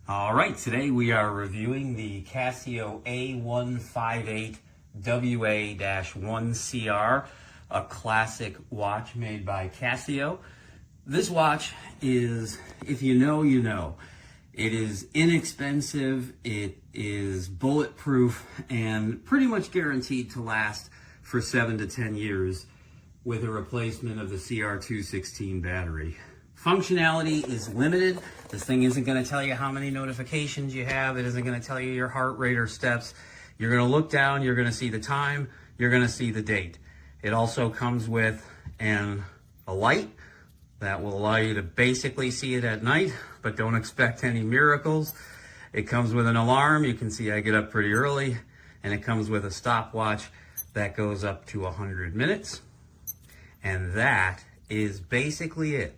All right, today we are reviewing the Casio A158WA-1CR, a classic watch made by Casio. This watch is, if you know, you know. It is inexpensive, it is bulletproof, and pretty much guaranteed to last for 7 to 10 years with a replacement of the CR216 battery. Functionality is limited. This thing isn't going to tell you how many notifications you have. It isn't going to tell you your heart rate or steps. You're going to look down, you're going to see the time, you're going to see the date. It also comes with a light that will allow you to basically see it at night, but don't expect any miracles. It comes with an alarm. You can see I get up pretty early, and it comes with a stopwatch that goes up to 100 minutes. And that is basically it.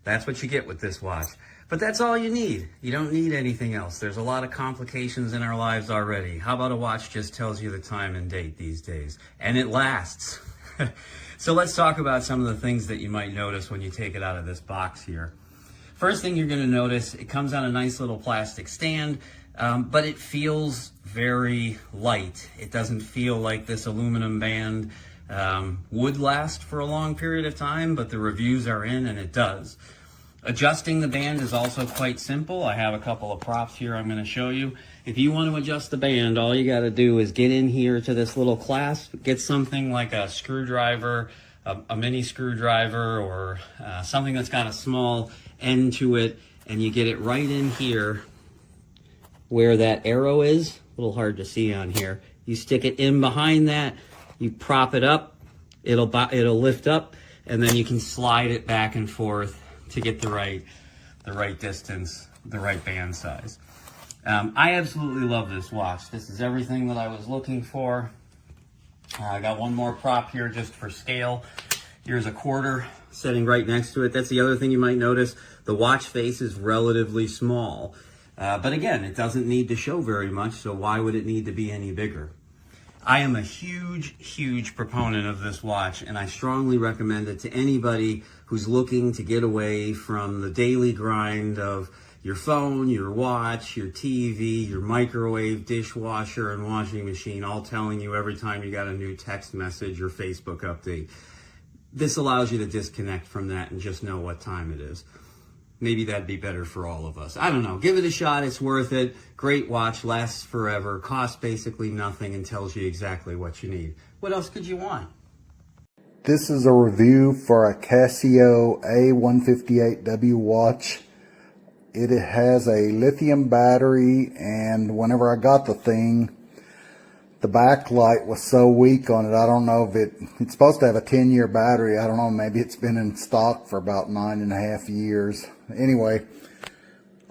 That's what you get with this watch. But that's all you need. You don't need anything else. There's a lot of complications in our lives already. How about a watch just tells you the time and date these days? And it lasts. So let's talk about some of the things that you might notice when you take it out of this box here. First thing you're going to notice, it comes on a nice little plastic stand, but it feels very light. It doesn't feel like this aluminum band would last for a long period of time, but the reviews are in and it does. Adjusting the band is also quite simple. I have a couple of props here I'm going to show you. If you want to adjust the band, all you got to do is get in here to this little clasp, get something like a screwdriver, a mini screwdriver, or something that's got a small end to it, and you get it right in here where that arrow is. A little hard to see on here. You stick it in behind that, you prop it up, it'll lift up, and then you can slide it back and forth to get the right distance, the right band size. I absolutely love this watch. This is everything that I was looking for. I got one more prop here just for scale. Here's a quarter sitting right next to it. That's the other thing you might notice. The watch face is relatively small. But again, it doesn't need to show very much, so why would it need to be any bigger? I am a huge proponent of this watch, and I strongly recommend it to anybody who's looking to get away from the daily grind of your phone, your watch, your TV, your microwave, dishwasher, and washing machine, all telling you every time you got a new text message or Facebook update. This allows you to disconnect from that and just know what time it is. Maybe that'd be better for all of us. I don't know. Give it a shot. It's worth it. Great watch, lasts forever, costs basically nothing, and tells you exactly what you need. What else could you want? This is a review for a Casio A158W watch. It has a lithium battery, and whenever I got the thing, the backlight was so weak on it. I don't know if it's supposed to have a 10-year battery. I don't know, maybe it's been in stock for about 9.5 years. Anyway,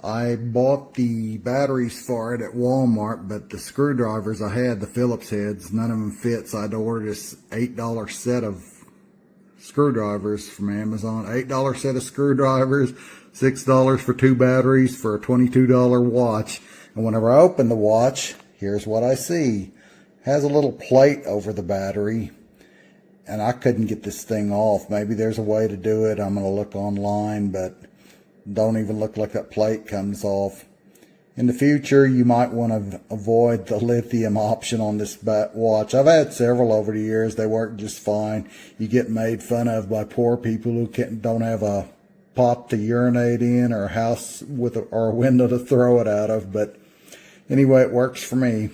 I bought the batteries for it at Walmart, but the screwdrivers I had, the Phillips heads, none of them fit, so I had to order this $8 set of screwdrivers from Amazon. $8 set of screwdrivers, $6 for 2 batteries for a $22 watch. And whenever I open the watch, here's what I see. It has a little plate over the battery, and I couldn't get this thing off. Maybe there's a way to do it. I'm going to look online, but don't even look like that plate comes off. In the future, you might want to avoid the lithium option on this watch. I've had several over the years. They work just fine. You get made fun of by poor people who don't have a pot to urinate in or a house with or a window to throw it out of. But anyway, it works for me.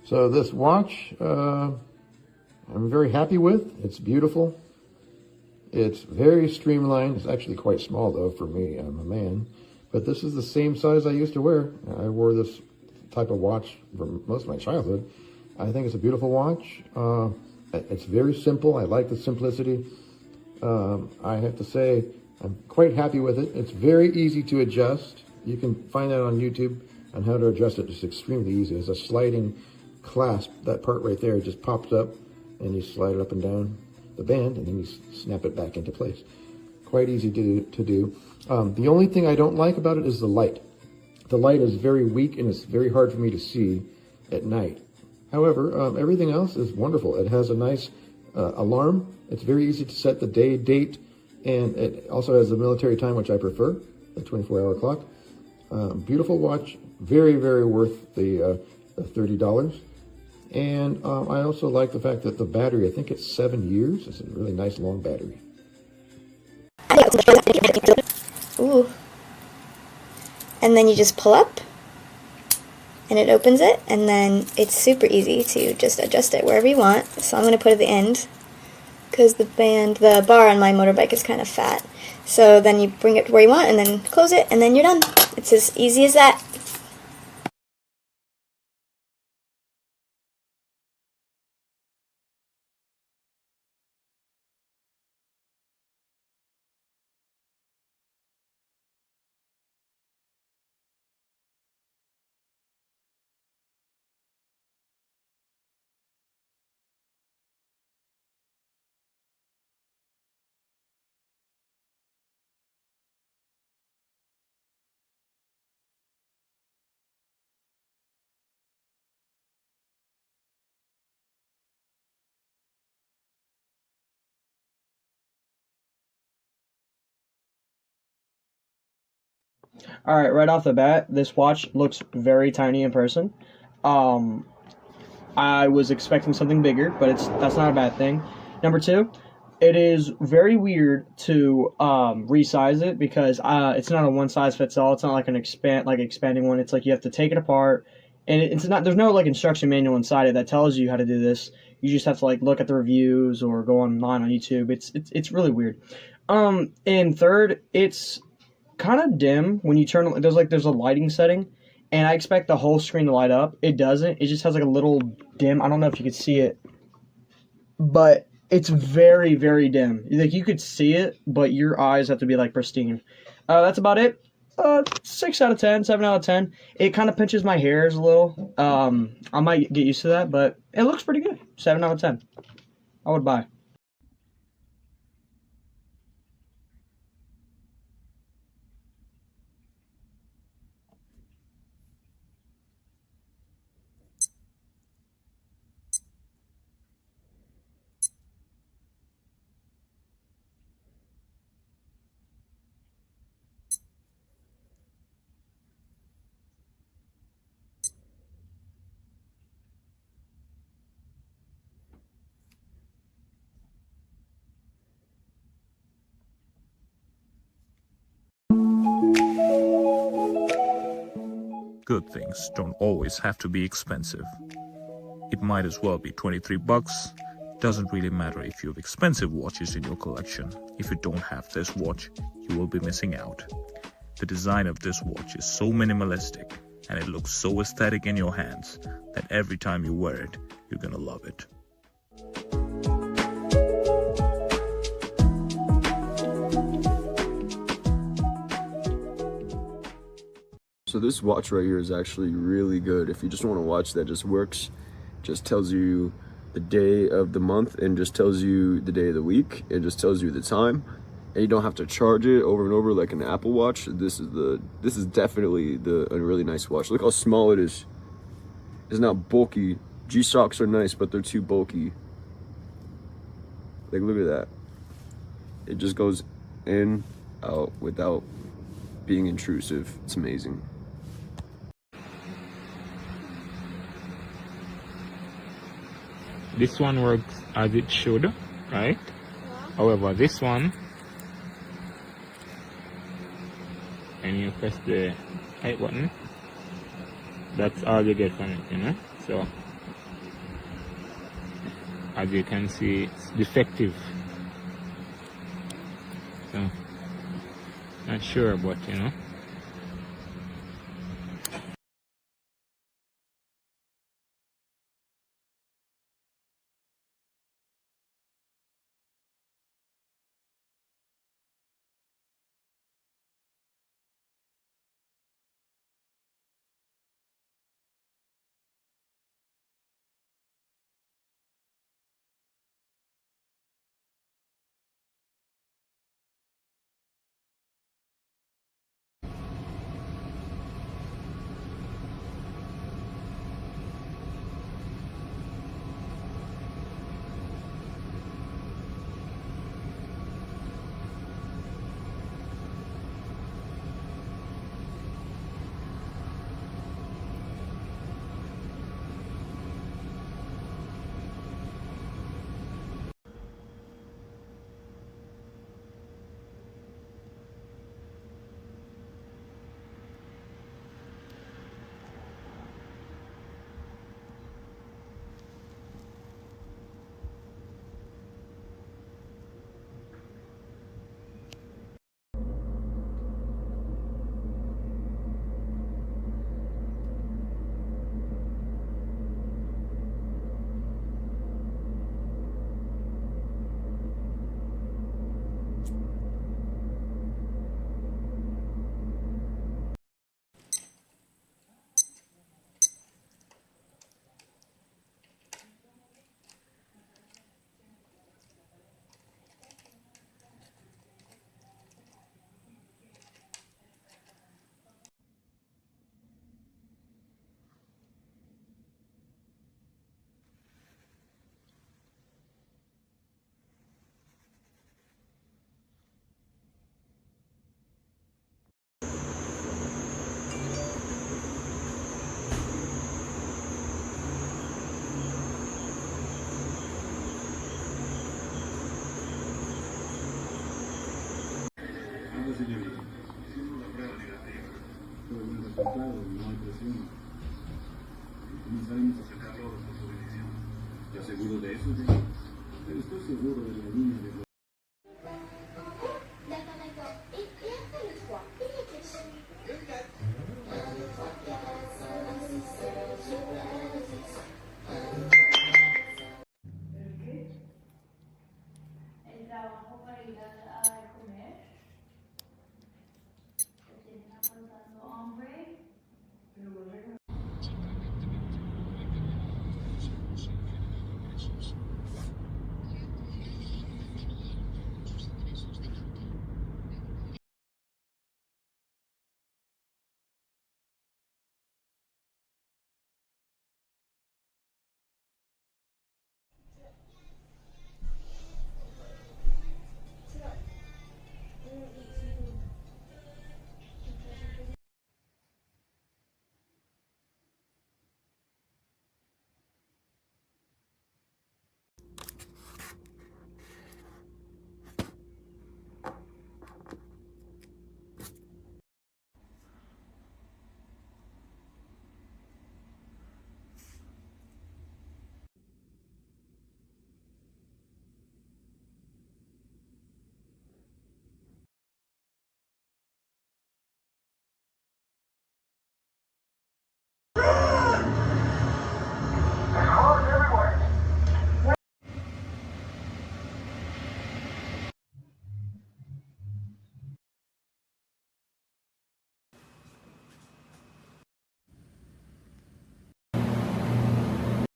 So this watch, I'm very happy with. It's beautiful. It's very streamlined. It's actually quite small though for me. I'm a man. But this is the same size I used to wear. I wore this type of watch for most of my childhood. I think it's a beautiful watch. It's very simple. I like the simplicity. I have to say, I'm quite happy with it. It's very easy to adjust. You can find that on YouTube on how to adjust it. It's extremely easy. It's a sliding clasp. That part right there just pops up and you slide it up and down the band and then you snap it back into place. Quite easy to do. The only thing I don't like about it is the light. The light is very weak and it's very hard for me to see at night. However, everything else is wonderful. It has a nice alarm. It's very easy to set the day, date, and it also has the military time, which I prefer, the 24-hour clock. Beautiful watch, very, very worth the $30. And I also like the fact that the battery, I think it's 7 years. It's a really nice long battery. Ooh. And then you just pull up and it opens it, and then it's super easy to just adjust it wherever you want. So I'm going to put it at the end because the bar on my motorbike is kind of fat. So then you bring it to where you want and then close it and then you're done. It's as easy as that. Alright, right off the bat, this watch looks very tiny in person. I was expecting something bigger, but that's not a bad thing. Number two, it is very weird to resize it because it's not a one size fits all. It's not like an expanding one. It's like you have to take it apart, and it's not. There's no like instruction manual inside it that tells you how to do this. You just have to like look at the reviews or go online on YouTube. It's really weird. And third, it's kind of dim when you turn. There's a lighting setting, and I expect the whole screen to light up. It doesn't. It just has like a little dim. I don't know if you could see it, but it's very, very dim. Like you could see it, but your eyes have to be like pristine. That's about it. 6 out of 10, 7 out of 10. It kind of pinches my hairs a little. I might get used to that, but it looks pretty good. 7 out of 10. I would buy. Good things don't always have to be expensive. It might as well be 23 bucks. Doesn't really matter if you have expensive watches in your collection. If you don't have this watch, you will be missing out. The design of this watch is so minimalistic and it looks so aesthetic in your hands that every time you wear it, you're gonna love it. So this watch right here is actually really good. If you just want a watch that just works, just tells you the day of the month and just tells you the day of the week, it just tells you the time, and you don't have to charge it over and over like an Apple Watch. This is definitely a really nice watch. Look how small it is. It's not bulky. G-Shocks are nice, but they're too bulky. Like, look at that. It just goes in, out without being intrusive. It's amazing. This one works as it should, right? However, this one, and you press the height button, that's all you get from it, you know? So as you can see, it's defective. So, not sure, but you know.